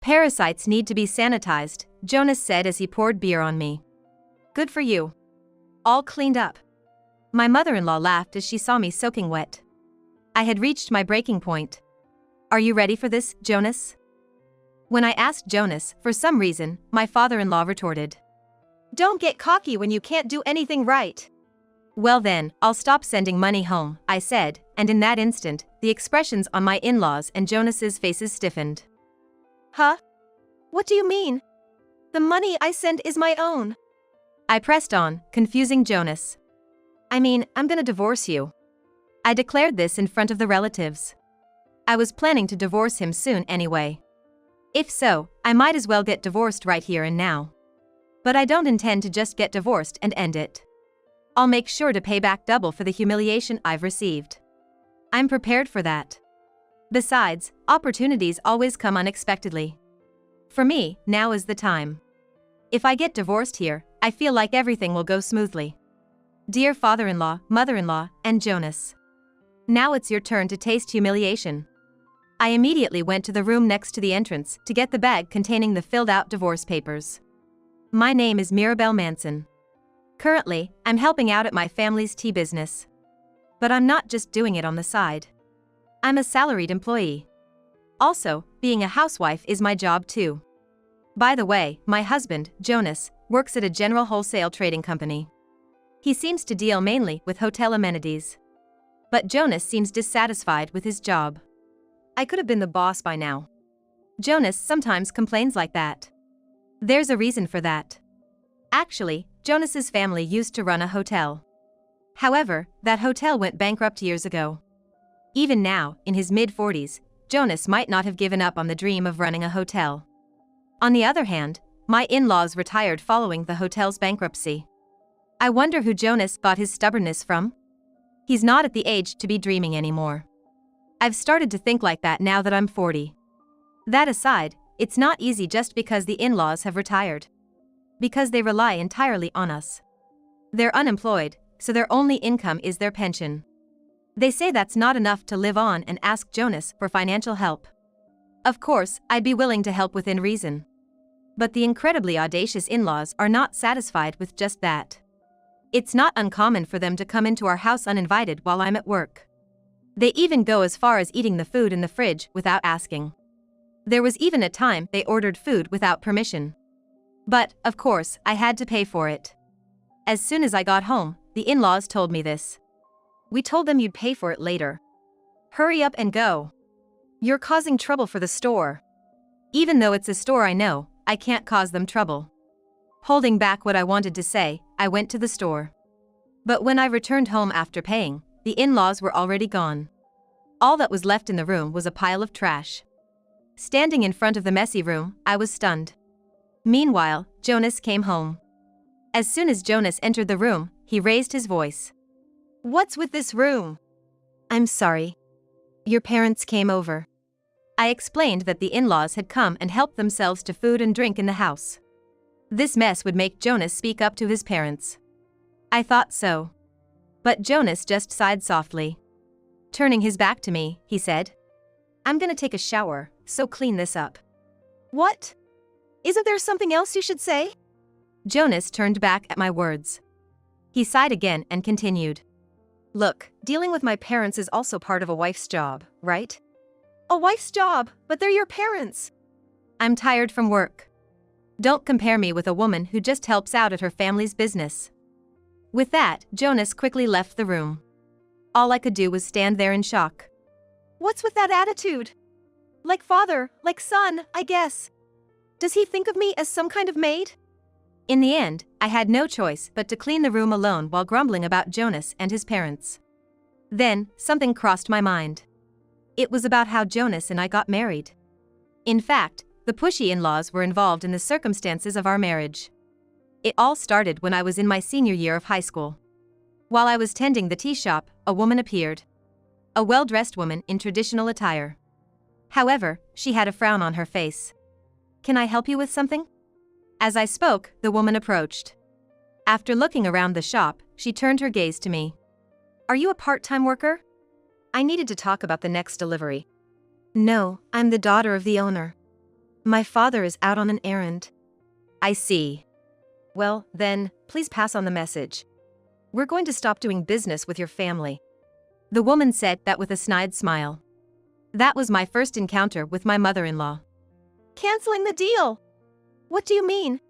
Parasites need to be sanitized, Jonas said as he poured beer on me. Good for you. All cleaned up. My mother-in-law laughed as she saw me soaking wet. I had reached my breaking point. Are you ready for this, Jonas? When I asked Jonas, for some reason, my father-in-law retorted. Don't get cocky when you can't do anything right. Well then, I'll stop sending money home, I said, and in that instant, the expressions on my in-laws and Jonas's faces stiffened. Huh? What do you mean? The money I send is my own. I pressed on, confusing Jonas. I mean, I'm gonna divorce you. I declared this in front of the relatives. I was planning to divorce him soon anyway. If so, I might as well get divorced right here and now. But I don't intend to just get divorced and end it. I'll make sure to pay back double for the humiliation I've received. I'm prepared for that. Besides, opportunities always come unexpectedly. For me, now is the time. If I get divorced here, I feel like everything will go smoothly. Dear father-in-law, mother-in-law, and Jonas. Now it's your turn to taste humiliation. I immediately went to the room next to the entrance to get the bag containing the filled-out divorce papers. My name is Mirabelle Manson. Currently, I'm helping out at my family's tea business. But I'm not just doing it on the side. I'm a salaried employee. Also, being a housewife is my job too. By the way, my husband, Jonas, works at a general wholesale trading company. He seems to deal mainly with hotel amenities. But Jonas seems dissatisfied with his job. I could have been the boss by now. Jonas sometimes complains like that. There's a reason for that. Actually, Jonas's family used to run a hotel. However, that hotel went bankrupt years ago. Even now, in his mid-40s, Jonas might not have given up on the dream of running a hotel. On the other hand, my in-laws retired following the hotel's bankruptcy. I wonder who Jonas got his stubbornness from? He's not at the age to be dreaming anymore. I've started to think like that now that I'm 40. That aside, it's not easy just because the in-laws have retired. Because they rely entirely on us. They're unemployed, so their only income is their pension. They say that's not enough to live on and ask Jonas for financial help. Of course, I'd be willing to help within reason. But the incredibly audacious in-laws are not satisfied with just that. It's not uncommon for them to come into our house uninvited while I'm at work. They even go as far as eating the food in the fridge without asking. There was even a time they ordered food without permission. But, of course, I had to pay for it. As soon as I got home, the in-laws told me this. We told them you'd pay for it later. Hurry up and go. You're causing trouble for the store. Even though it's a store I know, I can't cause them trouble. Holding back what I wanted to say, I went to the store. But when I returned home after paying, the in-laws were already gone. All that was left in the room was a pile of trash. Standing in front of the messy room, I was stunned. Meanwhile, Jonas came home. As soon as Jonas entered the room, he raised his voice. What's with this room? I'm sorry. Your parents came over. I explained that the in-laws had come and helped themselves to food and drink in the house. This mess would make Jonas speak up to his parents. I thought so. But Jonas just sighed softly. Turning his back to me, he said, I'm gonna take a shower, so clean this up. What? Isn't there something else you should say? Jonas turned back at my words. He sighed again and continued. Look, dealing with my parents is also part of a wife's job, right? A wife's job, but they're your parents. I'm tired from work. Don't compare me with a woman who just helps out at her family's business. With that, Jonas quickly left the room. All I could do was stand there in shock. What's with that attitude? Like father, like son, I guess. Does he think of me as some kind of maid? In the end, I had no choice but to clean the room alone while grumbling about Jonas and his parents. Then, something crossed my mind. It was about how Jonas and I got married. In fact, the pushy in-laws were involved in the circumstances of our marriage. It all started when I was in my senior year of high school. While I was tending the tea shop, a woman appeared. A well-dressed woman in traditional attire. However, she had a frown on her face. Can I help you with something? As I spoke, the woman approached. After looking around the shop, she turned her gaze to me. Are you a part-time worker? I needed to talk about the next delivery. No, I'm the daughter of the owner. My father is out on an errand. I see. Well, then, please pass on the message. We're going to stop doing business with your family. The woman said that with a snide smile. That was my first encounter with my mother-in-law. Canceling the deal? What do you mean?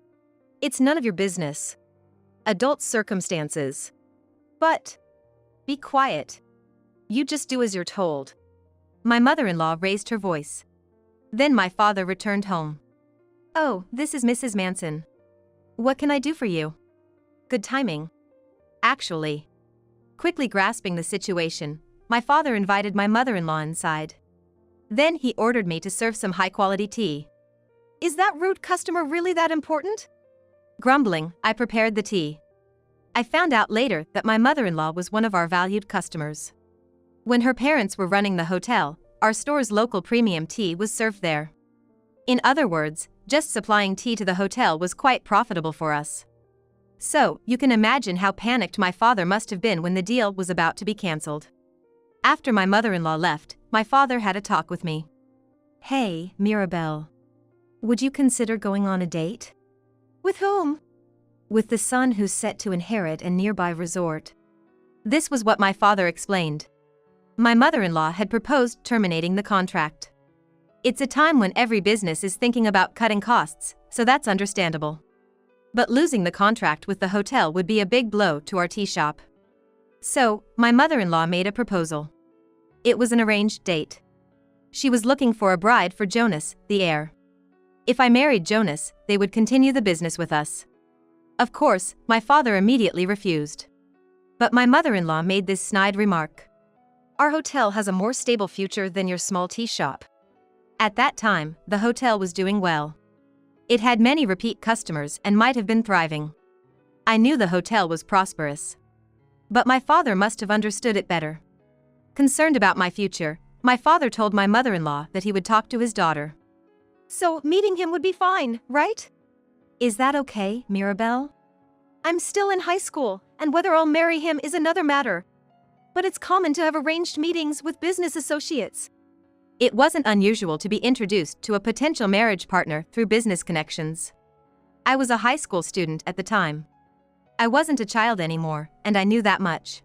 It's none of your business. Adult circumstances. But, be quiet. You just do as you're told. My mother-in-law raised her voice. Then my father returned home. Oh, this is Mrs. Manson. What can I do for you? Good timing. Actually. Quickly grasping the situation, my father invited my mother-in-law inside. Then he ordered me to serve some high-quality tea. Is that rude customer really that important? Grumbling, I prepared the tea. I found out later that my mother-in-law was one of our valued customers. When her parents were running the hotel, our store's local premium tea was served there. In other words, just supplying tea to the hotel was quite profitable for us. So, you can imagine how panicked my father must have been when the deal was about to be cancelled. After my mother-in-law left, my father had a talk with me. Hey, Mirabelle. Would you consider going on a date? With whom? With the son who's set to inherit a nearby resort. This was what my father explained. My mother-in-law had proposed terminating the contract. It's a time when every business is thinking about cutting costs, so that's understandable. But losing the contract with the hotel would be a big blow to our tea shop. So, my mother-in-law made a proposal. It was an arranged date. She was looking for a bride for Jonas, the heir. If I married Jonas, they would continue the business with us. Of course, my father immediately refused. But my mother-in-law made this snide remark. Our hotel has a more stable future than your small tea shop. At that time, the hotel was doing well. It had many repeat customers and might have been thriving. I knew the hotel was prosperous. But my father must have understood it better. Concerned about my future, my father told my mother-in-law that he would talk to his daughter. So, meeting him would be fine, right? Is that okay, Mirabelle? I'm still in high school, and whether I'll marry him is another matter. But it's common to have arranged meetings with business associates. It wasn't unusual to be introduced to a potential marriage partner through business connections. I was a high school student at the time. I wasn't a child anymore, and I knew that much.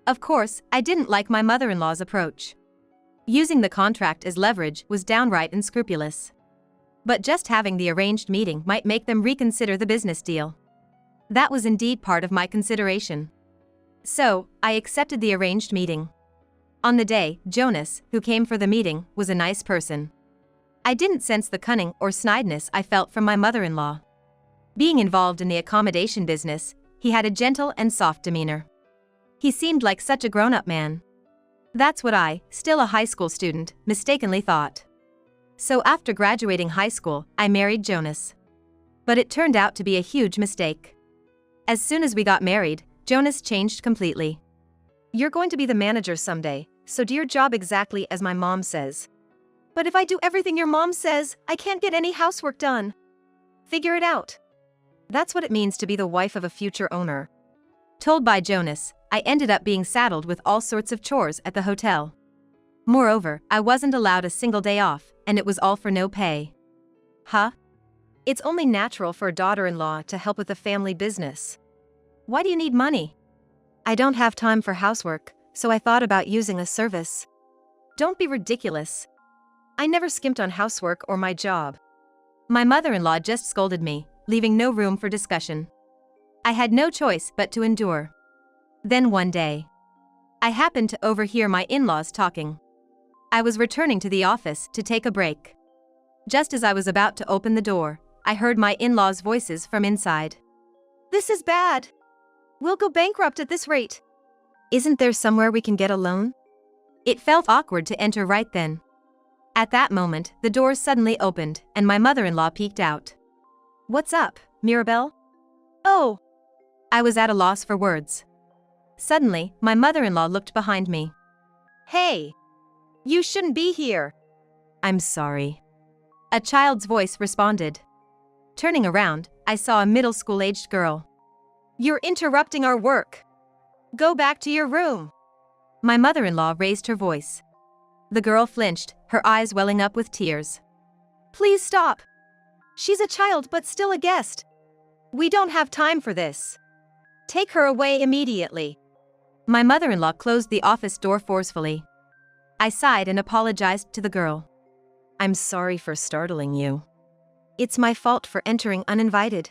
Of course, I didn't like my mother-in-law's approach. Using the contract as leverage was downright unscrupulous. But just having the arranged meeting might make them reconsider the business deal. That was indeed part of my consideration. So, I accepted the arranged meeting. On the day, Jonas, who came for the meeting, was a nice person. I didn't sense the cunning or snideness I felt from my mother-in-law. Being involved in the accommodation business, he had a gentle and soft demeanor. He seemed like such a grown-up man. That's what I, still a high school student, mistakenly thought. So after graduating high school, I married Jonas. But it turned out to be a huge mistake. As soon as we got married, Jonas changed completely. You're going to be the manager someday, so do your job exactly as my mom says. But if I do everything your mom says, I can't get any housework done. Figure it out. That's what it means to be the wife of a future owner. Told by Jonas, I ended up being saddled with all sorts of chores at the hotel. Moreover, I wasn't allowed a single day off, and it was all for no pay. Huh? It's only natural for a daughter-in-law to help with the family business. Why do you need money? I don't have time for housework, so I thought about using a service. Don't be ridiculous. I never skimped on housework or my job. My mother-in-law just scolded me, leaving no room for discussion. I had no choice but to endure. Then one day, I happened to overhear my in-laws talking. I was returning to the office to take a break. Just as I was about to open the door, I heard my in-laws' voices from inside. This is bad. We'll go bankrupt at this rate. Isn't there somewhere we can get a loan? It felt awkward to enter right then. At that moment, the door suddenly opened, and my mother-in-law peeked out. What's up, Mirabelle? Oh! I was at a loss for words. Suddenly, my mother-in-law looked behind me. Hey! You shouldn't be here. I'm sorry. A child's voice responded. Turning around, I saw a middle school-aged girl. You're interrupting our work. Go back to your room. My mother-in-law raised her voice. The girl flinched, her eyes welling up with tears. Please stop. She's a child but still a guest. We don't have time for this. Take her away immediately. My mother-in-law closed the office door forcefully. I sighed and apologized to the girl. I'm sorry for startling you. It's my fault for entering uninvited.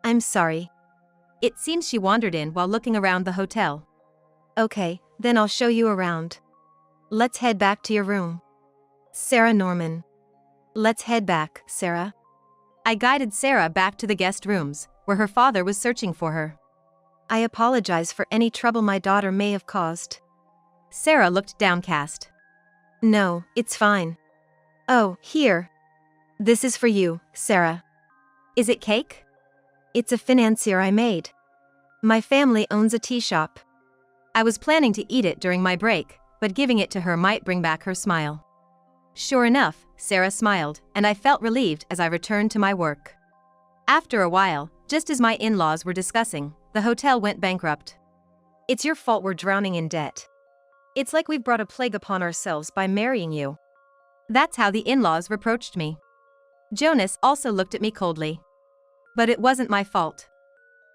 I'm sorry. It seems she wandered in while looking around the hotel. Okay, then I'll show you around. Let's head back to your room. Sarah Norman. Let's head back, Sarah. I guided Sarah back to the guest rooms, where her father was searching for her. I apologize for any trouble my daughter may have caused. Sarah looked downcast. No, it's fine. Oh, here. This is for you, Sarah. Is it cake? It's a financier I made. My family owns a tea shop. I was planning to eat it during my break, but giving it to her might bring back her smile. Sure enough, Sarah smiled, and I felt relieved as I returned to my work. After a while, just as my in-laws were discussing, the hotel went bankrupt. It's your fault we're drowning in debt. It's like we've brought a plague upon ourselves by marrying you. That's how the in-laws reproached me. Jonas also looked at me coldly. But it wasn't my fault.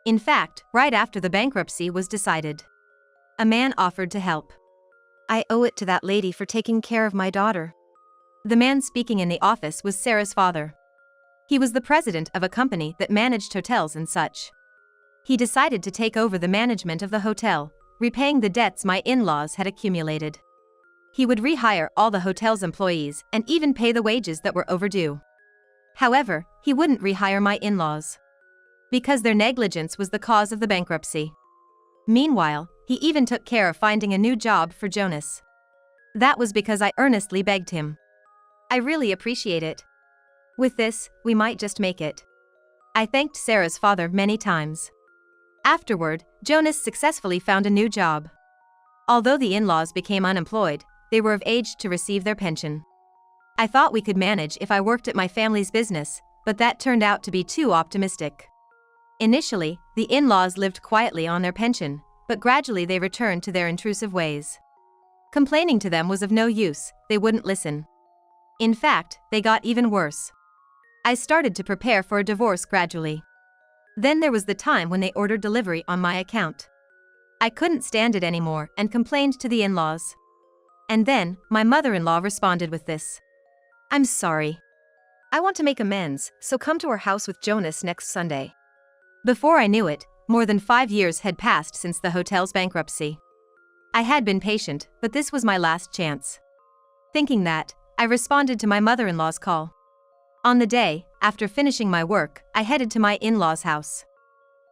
In fact, right after the bankruptcy was decided, a man offered to help. I owe it to that lady for taking care of my daughter. The man speaking in the office was Sarah's father. He was the president of a company that managed hotels and such. He decided to take over the management of the hotel, repaying the debts my in-laws had accumulated. He would rehire all the hotel's employees and even pay the wages that were overdue. However, he wouldn't rehire my in-laws, because their negligence was the cause of the bankruptcy. Meanwhile, he even took care of finding a new job for Jonas. That was because I earnestly begged him. I really appreciate it. With this, we might just make it. I thanked Sarah's father many times. Afterward, Jonas successfully found a new job. Although the in-laws became unemployed, they were of age to receive their pension. I thought we could manage if I worked at my family's business, but that turned out to be too optimistic. Initially, the in-laws lived quietly on their pension, but gradually they returned to their intrusive ways. Complaining to them was of no use, they wouldn't listen. In fact, they got even worse. I started to prepare for a divorce gradually. Then there was the time when they ordered delivery on my account. I couldn't stand it anymore and complained to the in-laws. And then, my mother-in-law responded with this. I'm sorry. I want to make amends, so come to our house with Jonas next Sunday. Before I knew it, more than 5 years had passed since the hotel's bankruptcy. I had been patient, but this was my last chance. Thinking that, I responded to my mother-in-law's call. On the day, after finishing my work, I headed to my in-laws' house.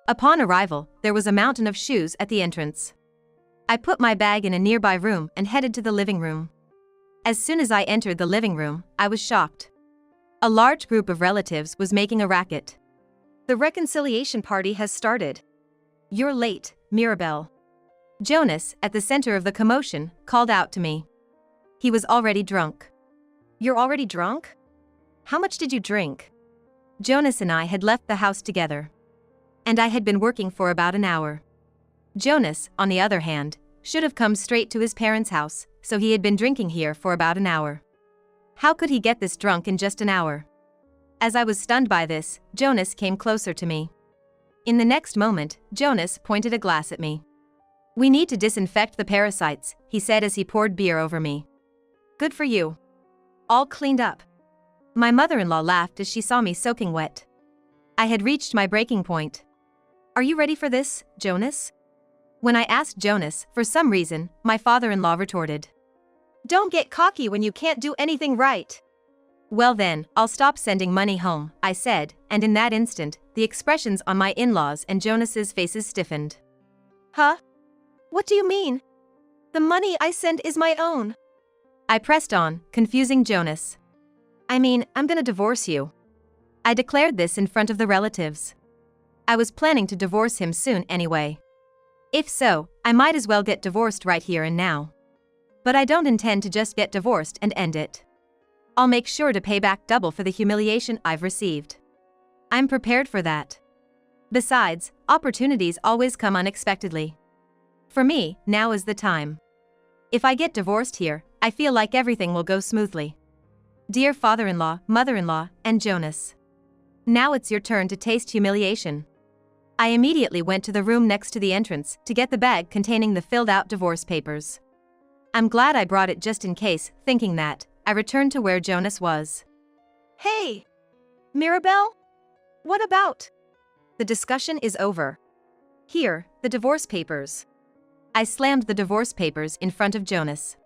Upon arrival, there was a mountain of shoes at the entrance. I put my bag in a nearby room and headed to the living room. As soon as I entered the living room, I was shocked. A large group of relatives was making a racket. The reconciliation party has started. You're late, Mirabelle. Jonas, at the center of the commotion, called out to me. He was already drunk. You're already drunk? How much did you drink? Jonas and I had left the house together. And I had been working for about an hour. Jonas, on the other hand, should have come straight to his parents' house, so he had been drinking here for about an hour. How could he get this drunk in just an hour? As I was stunned by this, Jonas came closer to me. In the next moment, Jonas pointed a glass at me. We need to disinfect the parasites, he said as he poured beer over me. Good for you. All cleaned up. My mother-in-law laughed as she saw me soaking wet. I had reached my breaking point. Are you ready for this, Jonas? When I asked Jonas, for some reason, my father-in-law retorted. Don't get cocky when you can't do anything right. Well then, I'll stop sending money home, I said, and in that instant, the expressions on my in-laws and Jonas's faces stiffened. Huh? What do you mean? The money I send is my own. I pressed on, confusing Jonas. I mean, I'm gonna divorce you. I declared this in front of the relatives. I was planning to divorce him soon anyway. If so, I might as well get divorced right here and now. But I don't intend to just get divorced and end it. I'll make sure to pay back double for the humiliation I've received. I'm prepared for that. Besides, opportunities always come unexpectedly. For me, now is the time. If I get divorced here, I feel like everything will go smoothly. Dear father-in-law, mother-in-law, and Jonas. Now it's your turn to taste humiliation. I immediately went to the room next to the entrance to get the bag containing the filled-out divorce papers. I'm glad I brought it just in case, thinking that. I returned to where Jonas was. Hey! Mirabelle? What about? The discussion is over. Here, the divorce papers. I slammed the divorce papers in front of Jonas.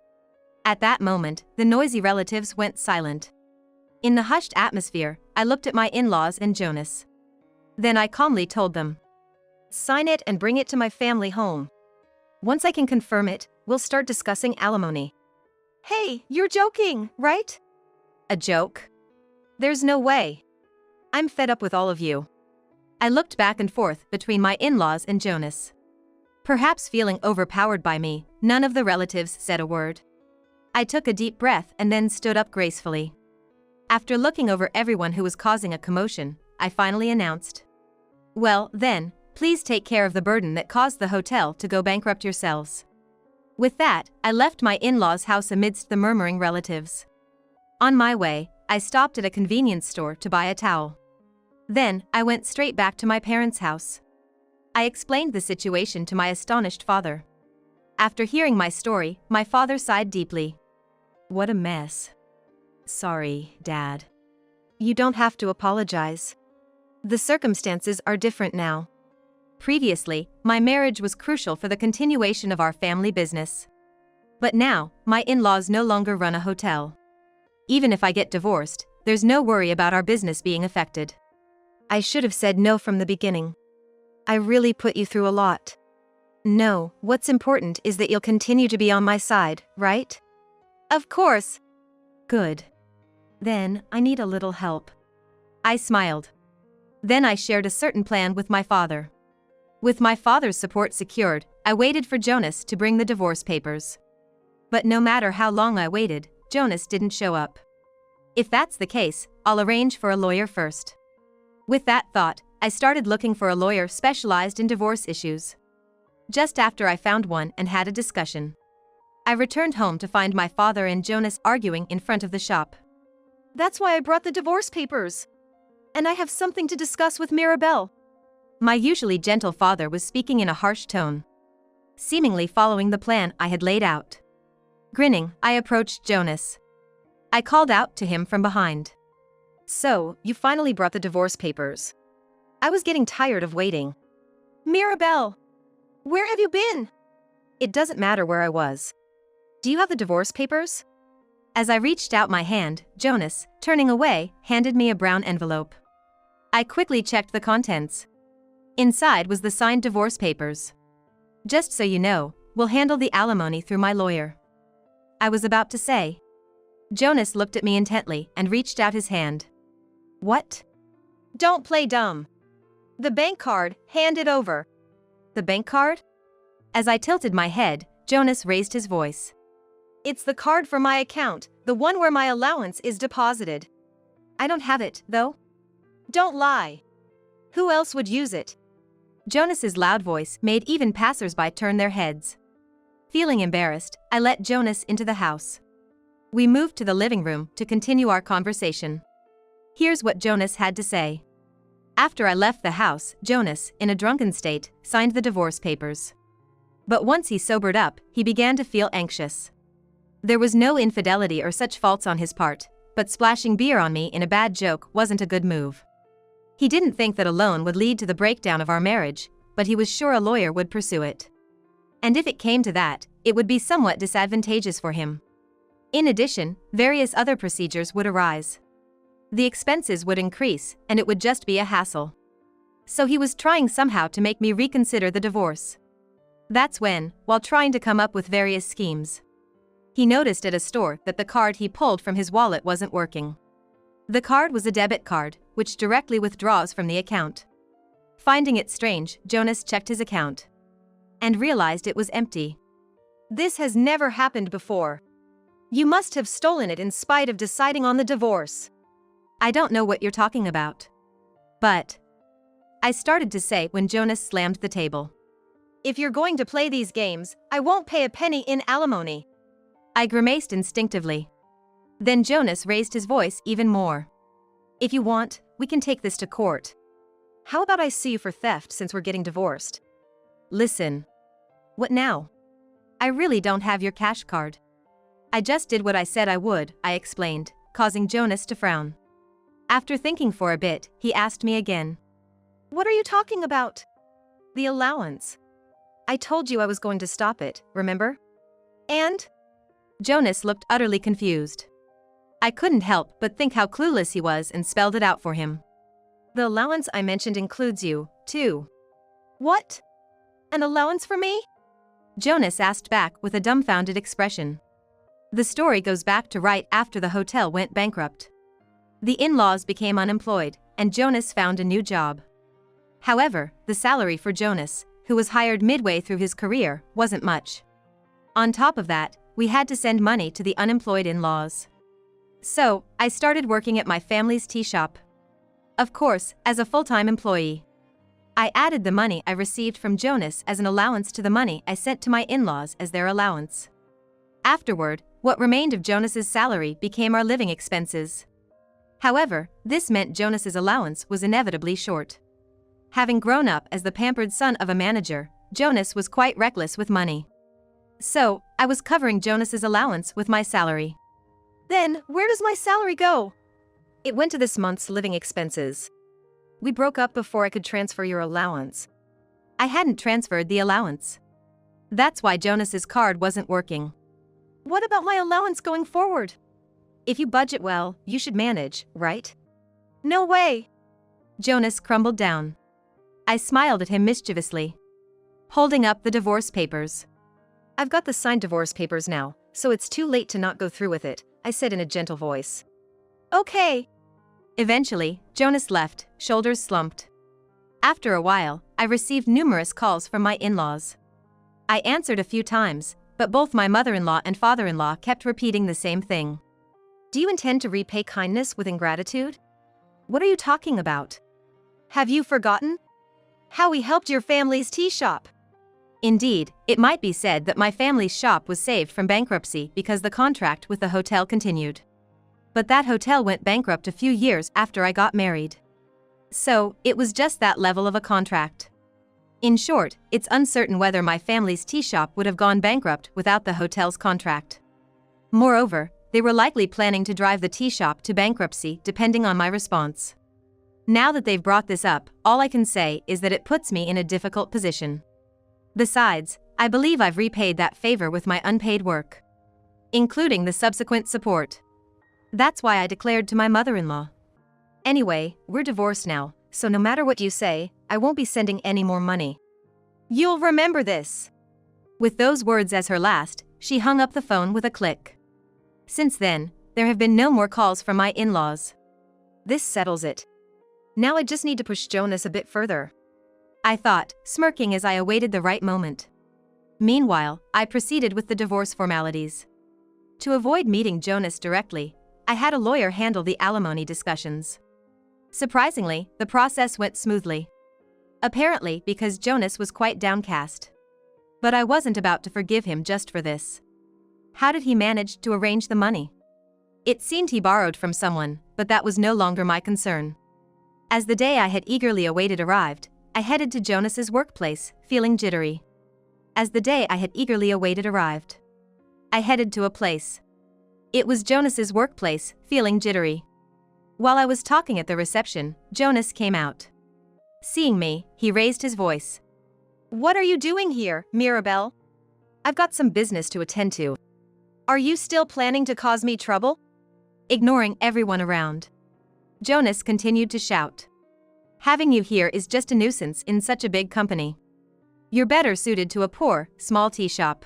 At that moment, the noisy relatives went silent. In the hushed atmosphere, I looked at my in-laws and Jonas. Then I calmly told them. Sign it and bring it to my family home. Once I can confirm it, we'll start discussing alimony. Hey, you're joking, right? A joke? There's no way. I'm fed up with all of you. I looked back and forth between my in-laws and Jonas. Perhaps feeling overpowered by me, none of the relatives said a word. I took a deep breath and then stood up gracefully. After looking over everyone who was causing a commotion, I finally announced. Well, then, please take care of the burden that caused the hotel to go bankrupt yourselves. With that, I left my in-laws' house amidst the murmuring relatives. On my way, I stopped at a convenience store to buy a towel. Then, I went straight back to my parents' house. I explained the situation to my astonished father. After hearing my story, my father sighed deeply. What a mess. Sorry, Dad. You don't have to apologize. The circumstances are different now. Previously, my marriage was crucial for the continuation of our family business. But now, my in-laws no longer run a hotel. Even if I get divorced, there's no worry about our business being affected. I should have said no from the beginning. I really put you through a lot. No, what's important is that you'll continue to be on my side, right? Of course. Good. Then, I need a little help. I smiled. Then I shared a certain plan with my father. With my father's support secured, I waited for Jonas to bring the divorce papers. But no matter how long I waited, Jonas didn't show up. If that's the case, I'll arrange for a lawyer first. With that thought, I started looking for a lawyer specialized in divorce issues. Just after I found one and had a discussion, I returned home to find my father and Jonas arguing in front of the shop. That's why I brought the divorce papers. And I have something to discuss with Mirabelle. My usually gentle father was speaking in a harsh tone, seemingly following the plan I had laid out. Grinning, I approached Jonas. I called out to him from behind. So, you finally brought the divorce papers. I was getting tired of waiting. Mirabelle! Where have you been? It doesn't matter where I was. Do you have the divorce papers? As I reached out my hand, Jonas, turning away, handed me a brown envelope. I quickly checked the contents. Inside was the signed divorce papers. Just so you know, we'll handle the alimony through my lawyer. I was about to say. Jonas looked at me intently and reached out his hand. What? Don't play dumb. The bank card, hand it over. The bank card? As I tilted my head, Jonas raised his voice. It's the card for my account, the one where my allowance is deposited. I don't have it, though. Don't lie. Who else would use it? Jonas's loud voice made even passers-by turn their heads. Feeling embarrassed, I let Jonas into the house. We moved to the living room to continue our conversation. Here's what Jonas had to say. After I left the house, Jonas, in a drunken state, signed the divorce papers. But once he sobered up, he began to feel anxious. There was no infidelity or such faults on his part, but splashing beer on me in a bad joke wasn't a good move. He didn't think that a loan would lead to the breakdown of our marriage, but he was sure a lawyer would pursue it. And if it came to that, it would be somewhat disadvantageous for him. In addition, various other procedures would arise. The expenses would increase, and it would just be a hassle. So he was trying somehow to make me reconsider the divorce. That's when, while trying to come up with various schemes, he noticed at a store that the card he pulled from his wallet wasn't working. The card was a debit card, which directly withdraws from the account. Finding it strange, Jonas checked his account and realized it was empty. This has never happened before. You must have stolen it in spite of deciding on the divorce. I don't know what you're talking about. But I started to say when Jonas slammed the table. If you're going to play these games, I won't pay a penny in alimony. I grimaced instinctively. Then Jonas raised his voice even more. If you want, we can take this to court. How about I sue you for theft since we're getting divorced? Listen. What now? I really don't have your cash card. I just did what I said I would, I explained, causing Jonas to frown. After thinking for a bit, he asked me again. What are you talking about? The allowance. I told you I was going to stop it, remember? And? Jonas looked utterly confused. I couldn't help but think how clueless he was and spelled it out for him. The allowance I mentioned includes you, too. What? An allowance for me? Jonas asked back with a dumbfounded expression. The story goes back to right after the hotel went bankrupt. The in-laws became unemployed, and Jonas found a new job. However, the salary for Jonas, who was hired midway through his career, wasn't much. On top of that, we had to send money to the unemployed in-laws. So, I started working at my family's tea shop. Of course, as a full-time employee. I added the money I received from Jonas as an allowance to the money I sent to my in-laws as their allowance. Afterward, what remained of Jonas's salary became our living expenses. However, this meant Jonas's allowance was inevitably short. Having grown up as the pampered son of a manager, Jonas was quite reckless with money. So, I was covering Jonas's allowance with my salary. Then, where does my salary go? It went to this month's living expenses. We broke up before I could transfer your allowance. I hadn't transferred the allowance. That's why Jonas's card wasn't working. What about my allowance going forward? If you budget well, you should manage, right? No way! Jonas crumbled down. I smiled at him mischievously, holding up the divorce papers. I've got the signed divorce papers now, so it's too late to not go through with it, I said in a gentle voice. Okay. Eventually, Jonas left, shoulders slumped. After a while, I received numerous calls from my in-laws. I answered a few times, but both my mother-in-law and father-in-law kept repeating the same thing. Do you intend to repay kindness with ingratitude? What are you talking about? Have you forgotten? How we helped your family's tea shop? Indeed, it might be said that my family's shop was saved from bankruptcy because the contract with the hotel continued. But that hotel went bankrupt a few years after I got married. So, it was just that level of a contract. In short, it's uncertain whether my family's tea shop would have gone bankrupt without the hotel's contract. Moreover, they were likely planning to drive the tea shop to bankruptcy depending on my response. Now that they've brought this up, all I can say is that it puts me in a difficult position. Besides, I believe I've repaid that favor with my unpaid work, including the subsequent support. That's why I declared to my mother-in-law. Anyway, we're divorced now, so no matter what you say, I won't be sending any more money. You'll remember this. With those words as her last, she hung up the phone with a click. Since then, there have been no more calls from my in-laws. This settles it. Now I just need to push Jonas a bit further, I thought, smirking as I awaited the right moment. Meanwhile, I proceeded with the divorce formalities. To avoid meeting Jonas directly, I had a lawyer handle the alimony discussions. Surprisingly, the process went smoothly. Apparently because Jonas was quite downcast. But I wasn't about to forgive him just for this. How did he manage to arrange the money? It seemed he borrowed from someone, but that was no longer my concern. As the day I had eagerly awaited arrived, I headed to Jonas's workplace, feeling jittery. As the day I had eagerly awaited arrived, I headed to a place. It was Jonas's workplace, feeling jittery. While I was talking at the reception, Jonas came out. Seeing me, he raised his voice. What are you doing here, Mirabelle? I've got some business to attend to. Are you still planning to cause me trouble? Ignoring everyone around, Jonas continued to shout. Having you here is just a nuisance in such a big company. You're better suited to a poor, small tea shop.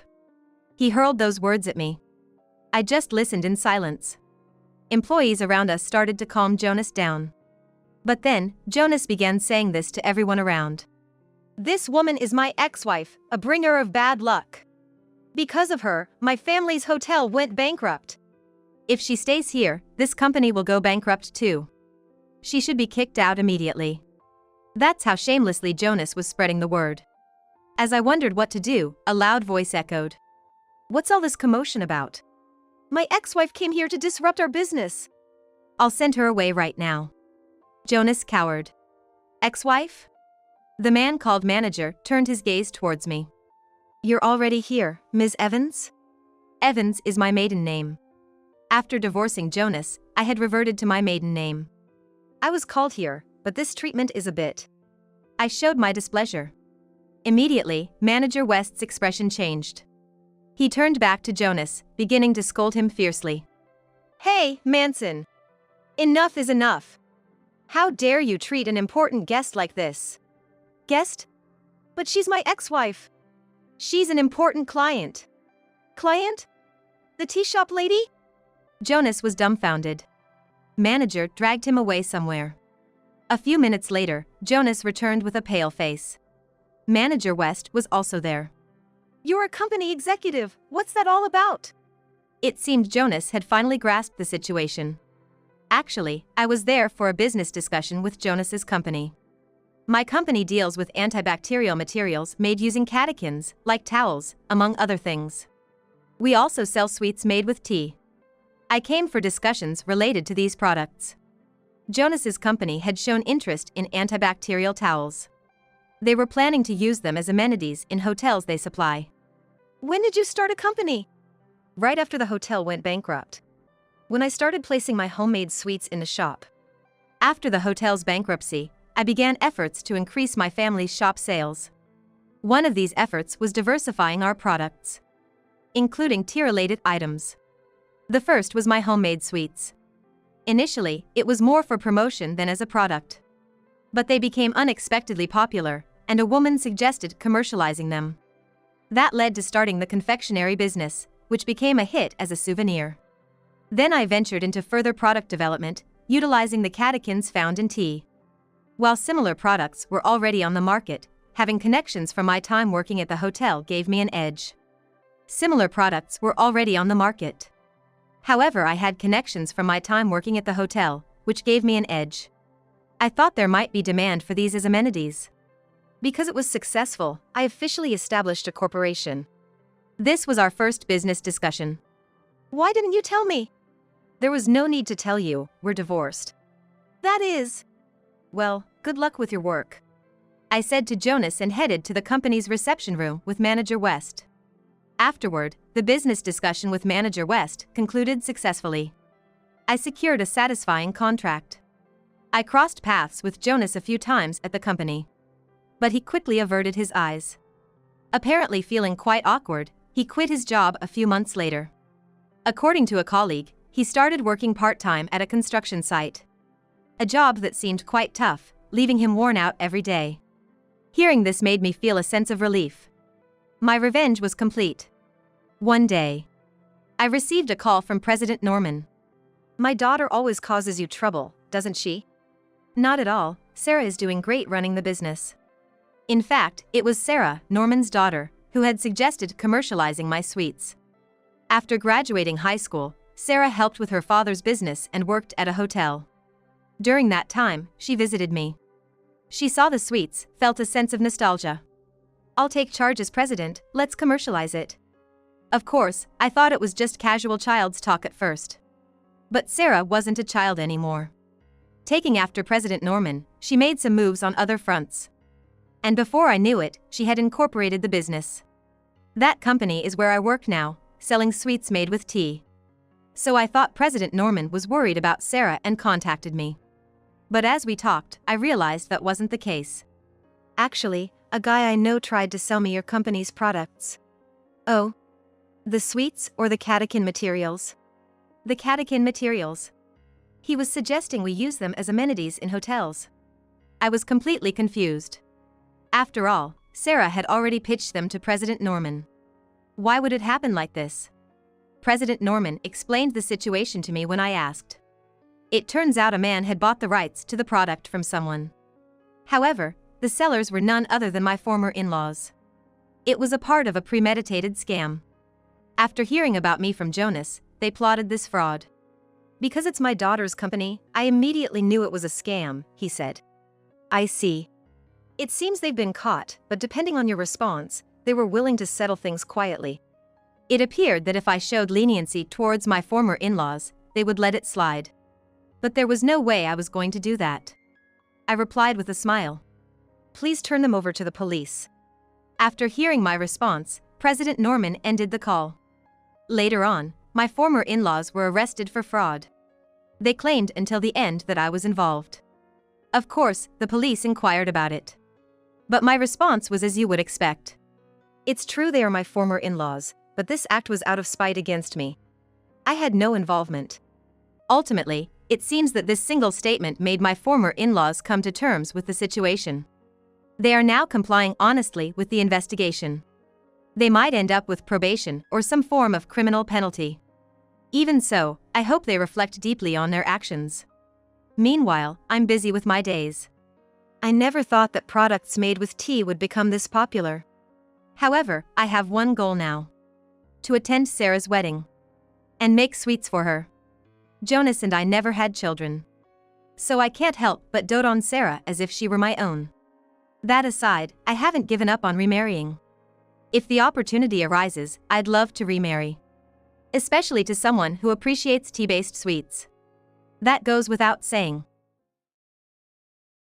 He hurled those words at me. I just listened in silence. Employees around us started to calm Jonas down. But then, Jonas began saying this to everyone around. This woman is my ex-wife, a bringer of bad luck. Because of her, my family's hotel went bankrupt. If she stays here, this company will go bankrupt too. She should be kicked out immediately. That's how shamelessly Jonas was spreading the word. As I wondered what to do, a loud voice echoed. What's all this commotion about? My ex-wife came here to disrupt our business. I'll send her away right now. Jonas cowered. Ex-wife? The man called manager turned his gaze towards me. You're already here, Ms. Evans? Evans is my maiden name. After divorcing Jonas, I had reverted to my maiden name. I was called here, but this treatment is a bit. I showed my displeasure. Immediately, Manager West's expression changed. He turned back to Jonas, beginning to scold him fiercely. Hey, Manson! Enough is enough. How dare you treat an important guest like this? Guest? But she's my ex-wife. She's an important client. Client? The tea shop lady? Jonas was dumbfounded. Manager dragged him away somewhere. A few minutes later, Jonas returned with a pale face. Manager West was also there. You're a company executive, what's that all about? It seemed Jonas had finally grasped the situation. Actually, I was there for a business discussion with Jonas's company. My company deals with antibacterial materials made using catechins, like towels, among other things. We also sell sweets made with tea. I came for discussions related to these products. Jonas's company had shown interest in antibacterial towels. They were planning to use them as amenities in hotels they supply. When did you start a company? Right after the hotel went bankrupt. When I started placing my homemade sweets in the shop. After the hotel's bankruptcy, I began efforts to increase my family's shop sales. One of these efforts was diversifying our products, including tea-related items. The first was my homemade sweets. Initially, it was more for promotion than as a product. But they became unexpectedly popular, and a woman suggested commercializing them. That led to starting the confectionery business, which became a hit as a souvenir. Then I ventured into further product development, utilizing the catechins found in tea. While similar products were already on the market, having connections from my time working at the hotel gave me an edge. Similar products were already on the market. However, I had connections from my time working at the hotel, which gave me an edge. I thought there might be demand for these as amenities. Because it was successful, I officially established a corporation. This was our first business discussion. Why didn't you tell me? There was no need to tell you, we're divorced. That is. Well, good luck with your work, I said to Jonas and headed to the company's reception room with Manager West. Afterward, the business discussion with Manager West concluded successfully. I secured a satisfying contract. I crossed paths with Jonas a few times at the company. But he quickly averted his eyes. Apparently feeling quite awkward, he quit his job a few months later. According to a colleague, he started working part-time at a construction site. A job that seemed quite tough, leaving him worn out every day. Hearing this made me feel a sense of relief. My revenge was complete. One day, I received a call from President Norman. My daughter always causes you trouble, doesn't she? Not at all, Sarah is doing great running the business. In fact, it was Sarah, Norman's daughter, who had suggested commercializing my sweets. After graduating high school, Sarah helped with her father's business and worked at a hotel. During that time, she visited me. She saw the sweets, felt a sense of nostalgia. I'll take charge as president, let's commercialize it. Of course, I thought it was just casual child's talk at first. But Sarah wasn't a child anymore. Taking after President Norman, she made some moves on other fronts. And before I knew it, she had incorporated the business. That company is where I work now, selling sweets made with tea. So I thought President Norman was worried about Sarah and contacted me. But as we talked, I realized that wasn't the case. Actually, a guy I know tried to sell me your company's products. Oh? The sweets or the catechin materials? The catechin materials. He was suggesting we use them as amenities in hotels. I was completely confused. After all, Sarah had already pitched them to President Norman. Why would it happen like this? President Norman explained the situation to me when I asked. It turns out a man had bought the rights to the product from someone. However, the sellers were none other than my former in-laws. It was a part of a premeditated scam. After hearing about me from Jonas, they plotted this fraud. Because it's my daughter's company, I immediately knew it was a scam, he said. I see. It seems they've been caught, but depending on your response, they were willing to settle things quietly. It appeared that if I showed leniency towards my former in-laws, they would let it slide. But there was no way I was going to do that. I replied with a smile. Please turn them over to the police. After hearing my response, President Norman ended the call. Later on, my former in-laws were arrested for fraud. They claimed until the end that I was involved. Of course, the police inquired about it. But my response was as you would expect. It's true they are my former in-laws, but this act was out of spite against me. I had no involvement. Ultimately, it seems that this single statement made my former in-laws come to terms with the situation. They are now complying honestly with the investigation. They might end up with probation or some form of criminal penalty. Even so, I hope they reflect deeply on their actions. Meanwhile, I'm busy with my days. I never thought that products made with tea would become this popular. However, I have one goal now. To attend Sarah's wedding. And make sweets for her. Jonas and I never had children. So I can't help but dote on Sarah as if she were my own. That aside, I haven't given up on remarrying. If the opportunity arises, I'd love to remarry. Especially to someone who appreciates tea-based sweets. That goes without saying.